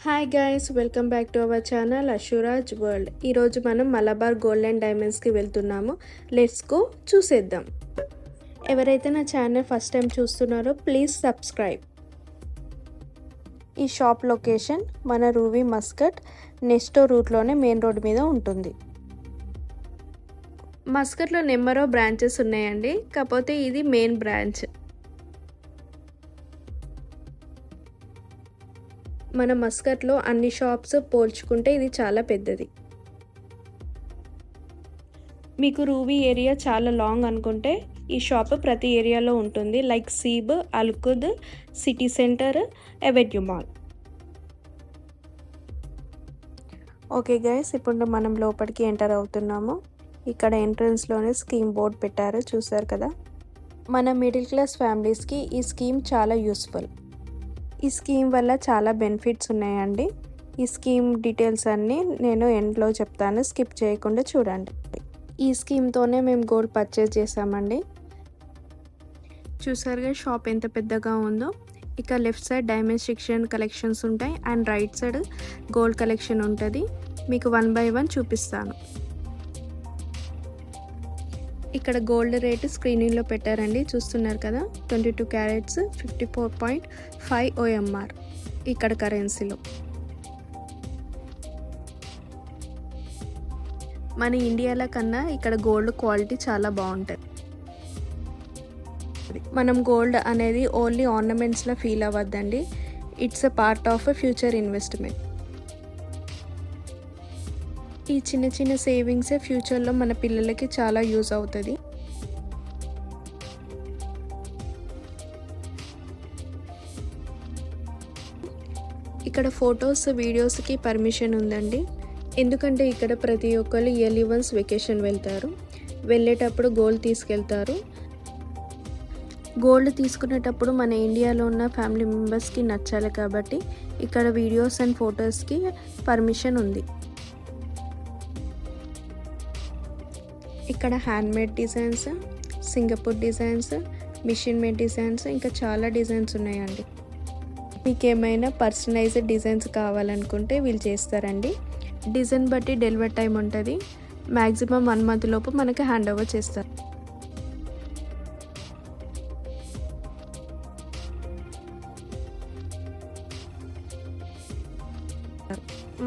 Hi guys, welcome back to our channel Ashuraj World. ఈరోజు మనం Malabar gold and డైమండ్స్కి వెళ్తున్నాము. Let's go, చూసేద్దాం. ఎవరైతే నా ఛానల్ ఫస్ట్ టైం చూస్తున్నారో ప్లీజ్ సబ్స్క్రైబ్. ఈ షాప్ లొకేషన్ మన రూవి మస్కట్ నెస్టో రూట్లోనే మెయిన్ రోడ్ మీద ఉంటుంది. మస్కట్లో నెంబర్ ఆఫ్ బ్రాంచెస్ ఉన్నాయండి, కాకపోతే ఇది మెయిన్ బ్రాంచ్. మన మస్కట్లో అన్ని షాప్స్ పోల్చుకుంటే ఇది చాలా పెద్దది. మీకు రూబీ ఏరియా చాలా లాంగ్ అనుకుంటే ఈ షాప్ ప్రతి ఏరియాలో ఉంటుంది, like Seeb, Al Khoud, City Centre, Avenue Mall. Okay guys, ఇప్పుడు మనం లోపలికి ఎంటర్ అవుతున్నాము. ఇక్కడ ఎంట్రన్స్లోనే స్కీమ్ బోర్డ్ పెట్టారు, చూసారు కదా. మన మిడిల్ క్లాస్ ఫ్యామిలీస్కి ఈ స్కీమ్ చాలా యూస్ఫుల్. ఈ స్కీమ్ వల్ల చాలా బెనిఫిట్స్ ఉన్నాయండి. ఈ స్కీమ్ డీటెయిల్స్ అన్నీ నేను ఎండ్లో చెప్తాను, స్కిప్ చేయకుండా చూడండి. ఈ స్కీమ్తోనే మేము గోల్డ్ పర్చేస్ చేసామండి. చూసారుగా షాప్ ఎంత పెద్దగా ఉందో. ఇక left side diamond section collections ఉంటాయి and right side gold collection ఉంటుంది. మీకు 1 by 1 చూపిస్తాను. ఇక్కడ గోల్డ్ రేటు స్క్రీనింగ్లో పెట్టారండి, చూస్తున్నారు కదా. 22 క్యారెట్స్ 54.5 OMR ఇక్కడ కరెన్సీలో. మన ఇండియాలో కన్నా ఇక్కడ గోల్డ్ క్వాలిటీ చాలా బాగుంటుంది. మనం గోల్డ్ అనేది ఓన్లీ ఆర్నమెంట్స్లో ఫీల్ అవ్వద్దండి, it's a part of a future investment. ఈ చిన్న చిన్న సేవింగ్సే ఫ్యూచర్లో మన పిల్లలకి చాలా యూజ్ అవుతుంది. ఇక్కడ ఫొటోస్ వీడియోస్కి పర్మిషన్ ఉందండి, ఎందుకంటే ఇక్కడ ప్రతి ఒక్కరు ఇయర్లీ వన్స్ వెకేషన్ వెళ్తారు. వెళ్ళేటప్పుడు గోల్డ్ తీసుకెళ్తారు. గోల్డ్ తీసుకునేటప్పుడు మన ఇండియాలో ఉన్న ఫ్యామిలీ మెంబర్స్కి నచ్చాలి కాబట్టి ఇక్కడ వీడియోస్ అండ్ ఫొటోస్కి పర్మిషన్ ఉంది. ఇక్కడ handmade designs, Singapore designs, machine made designs, ఇంకా చాలా డిజైన్స్ ఉన్నాయండి. మీకు ఏమైనా పర్సనలైజ్డ్ డిజైన్స్ కావాలనుకుంటే వీళ్ళు చేస్తారండి. డిజైన్ బట్టి డెలివరీ టైం ఉంటుంది, మ్యాక్సిమం 1 month లోపు మనకి హ్యాండ్ ఓవర్ చేస్తారు.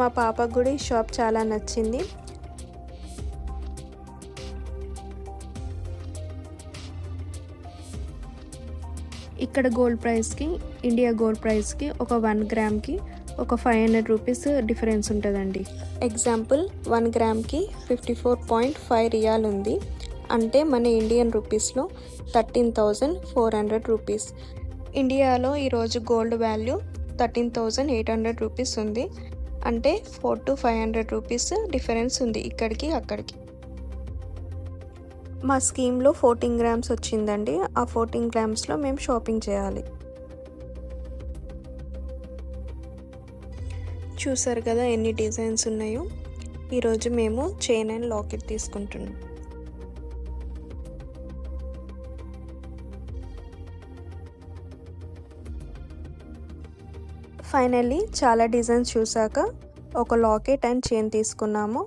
మా పాపకు కూడా ఈ షాప్ చాలా నచ్చింది. ఇక్కడ గోల్డ్ ప్రైస్కి ఇండియా గోల్డ్ ప్రైస్కి ఒక 1 గ్రామ్కి ఒక 500 రూపీస్ డిఫరెన్స్ ఉంటుందండి. ఎగ్జాంపుల్ 1 గ్రామ్కి 54.5 రియాల్ ఉంది, అంటే మన ఇండియన్ రూపీస్లో 13,400 రూపీస్. ఇండియాలో ఈరోజు గోల్డ్ వాల్యూ 13,800 రూపీస్ ఉంది, అంటే 400 to 500 రూపీస్ డిఫరెన్స్ ఉంది ఇక్కడికి అక్కడికి. మా స్కీమ్లో 14 గ్రామ్స్ వచ్చిందండి, ఆ 14 గ్రామ్స్లో మేము షాపింగ్ చేయాలి. చూసారు కదా ఎన్ని డిజైన్స్ ఉన్నాయో. ఈరోజు మేము చైన్ అండ్ లాకెట్ తీసుకుంటున్నాం. ఫైనల్లీ చాలా డిజైన్స్ చూసాక ఒక లాకెట్ అండ్ చైన్ తీసుకున్నాము.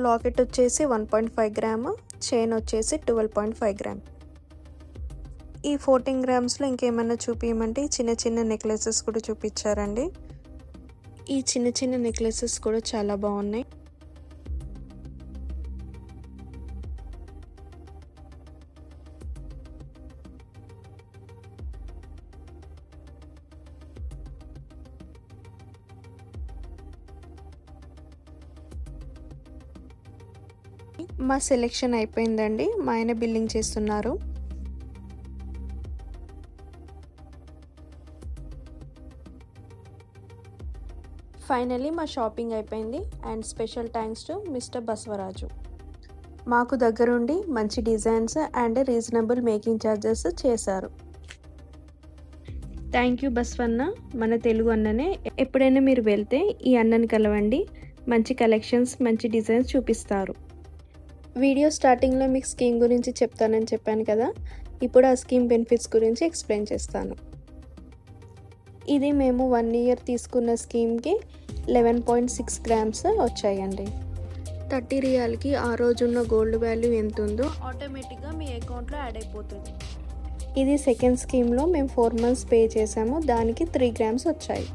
లాకెట్ వచ్చేసి 1.5 గ్రామ్, చైన్ వచ్చేసి 12.5 గ్రామ్. ఈ 14 గ్రామ్స్లో ఇంకేమైనా చూపించమంటే చిన్న చిన్న నెక్లెసెస్ కూడా చూపించారండి. ఈ చిన్న చిన్న నెక్లెసెస్ కూడా చాలా బాగున్నాయి. మా సెలెక్షన్ అయిపోయిందండి, మా ఆయన బిల్లింగ్ చేస్తున్నారు. ఫైనలీ మా షాపింగ్ అయిపోయింది and special thanks to mister Basavaraju. మాకు దగ్గరుండి మంచి designs and reasonable making charges చేశారు. థ్యాంక్ యూ బస్వన్న, మన తెలుగు అన్ననే. ఎప్పుడైనా మీరు వెళ్తే ఈ అన్నని కలవండి, మంచి కలెక్షన్స్ మంచి డిజైన్స్ చూపిస్తారు. వీడియో స్టార్టింగ్లో మీకు స్కీమ్ గురించి చెప్తానని చెప్పాను కదా, ఇప్పుడు ఆ స్కీమ్ బెనిఫిట్స్ గురించి ఎక్స్ప్లెయిన్ చేస్తాను. ఇది మేము 1 ఇయర్ తీసుకున్న స్కీమ్కి 11.6 గ్రామ్స్ వచ్చాయండి. 30 రియాల్కి ఆ రోజున్న గోల్డ్ వాల్యూ ఎంత ఉందో ఆటోమేటిక్గా మీ అకౌంట్లో యాడ్ అయిపోతుంది. ఇది సెకండ్ స్కీమ్లో మేము 4 మంత్స్ పే చేసాము, దానికి 3 గ్రామ్స్ వచ్చాయి.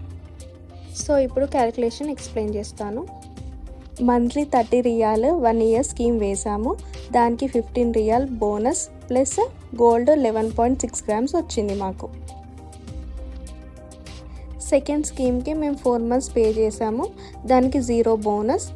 సో ఇప్పుడు క్యాలిక్యులేషన్ ఎక్స్ప్లెయిన్ చేస్తాను. మంత్లీ 30 రియాల్ 1 ఇయర్ స్కీమ్ వేసాము, దానికి 15 riyal bonus plus gold 11.6 grams వచ్చింది మాకు. సెకండ్ స్కీమ్కి మేము 4 మంత్స్ పే చేసాము, దానికి 0 బోనస్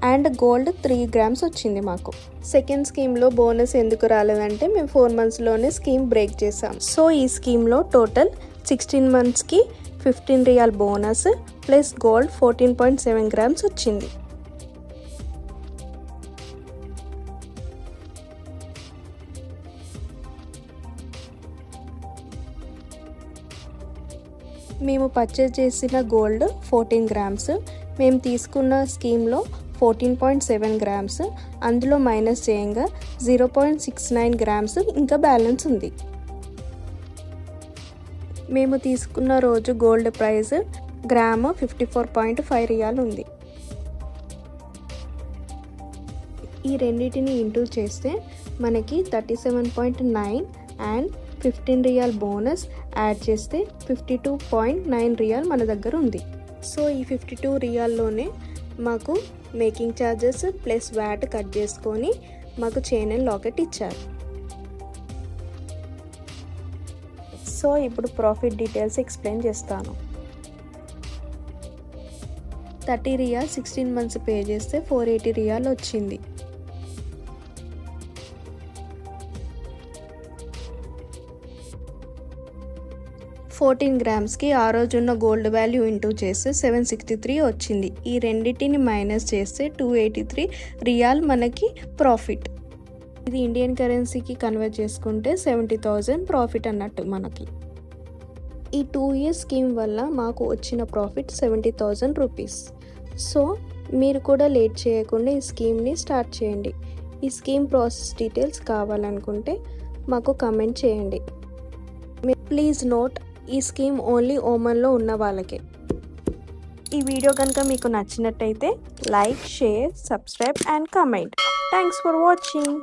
అండ్ గోల్డ్ 3 గ్రామ్స్ వచ్చింది మాకు. సెకండ్ స్కీమ్లో బోనస్ ఎందుకు రాలేదంటే మేము 4 మంత్స్లోనే స్కీమ్ బ్రేక్ చేసాం. సో ఈ స్కీమ్లో టోటల్ 16 మంత్స్కి 15 riyal bonus plus gold 14.7 grams వచ్చింది. మేము పర్చేజ్ చేసిన గోల్డ్ 14 గ్రామ్స్, మేము తీసుకున్న స్కీమ్లో 14.7 గ్రామ్స్, అందులో మైనస్ చేయంగా 0.69 గ్రామ్స్ ఇంకా బ్యాలెన్స్ ఉంది. మేము తీసుకున్న రోజు గోల్డ్ ప్రైస్ గ్రాము 54.5 రియాల్ ఉంది. ఈ రెండింటిని ఇంటూ చేస్తే మనకి 37.9 అండ్ 15 రియాల్ బోనస్ యాడ్ చేస్తే 52.9 రియాల్ మన దగ్గర ఉంది. సో ఈ 52 రియాల్లోనే మాకు making charges plus VAT cut చేసుకొని మాకు చైన్ అండ్ లాకెట్ ఇచ్చారు. సో ఇప్పుడు ప్రాఫిట్ డీటెయిల్స్ ఎక్స్ప్లెయిన్ చేస్తాను. 30 రియాల్ 16 మంత్స్ పే చేస్తే 480 రియాల్ వచ్చింది. 14 గ్రామ్స్కి ఆ రోజున్న గోల్డ్ వాల్యూ ఇంటూ చేస్తే 763 వచ్చింది. ఈ రెండింటిని మైనస్ చేస్తే 283 రియాల్ మనకి ప్రాఫిట్. ఇది ఇండియన్ కరెన్సీకి కన్వర్ట్ చేసుకుంటే 70,000 ప్రాఫిట్ అన్నట్టు మనకి. ఈ 2 ఇయర్స్ స్కీమ్ వల్ల మాకు వచ్చిన ప్రాఫిట్ 70,000 రూపీస్. సో మీరు కూడా లేట్ చేయకుండా ఈ స్కీమ్ని స్టార్ట్ చేయండి. ఈ స్కీమ్ ప్రాసెస్ డీటెయిల్స్ కావాలనుకుంటే మాకు కమెంట్ చేయండి. ప్లీజ్ నోట్, ఈ స్కీమ్ ఓన్లీ ఓమన్లో ఉన్న వాళ్ళకే. ఈ వీడియో కనుక మీకు నచ్చినట్టయితే like, share, subscribe and comment. Thanks for watching.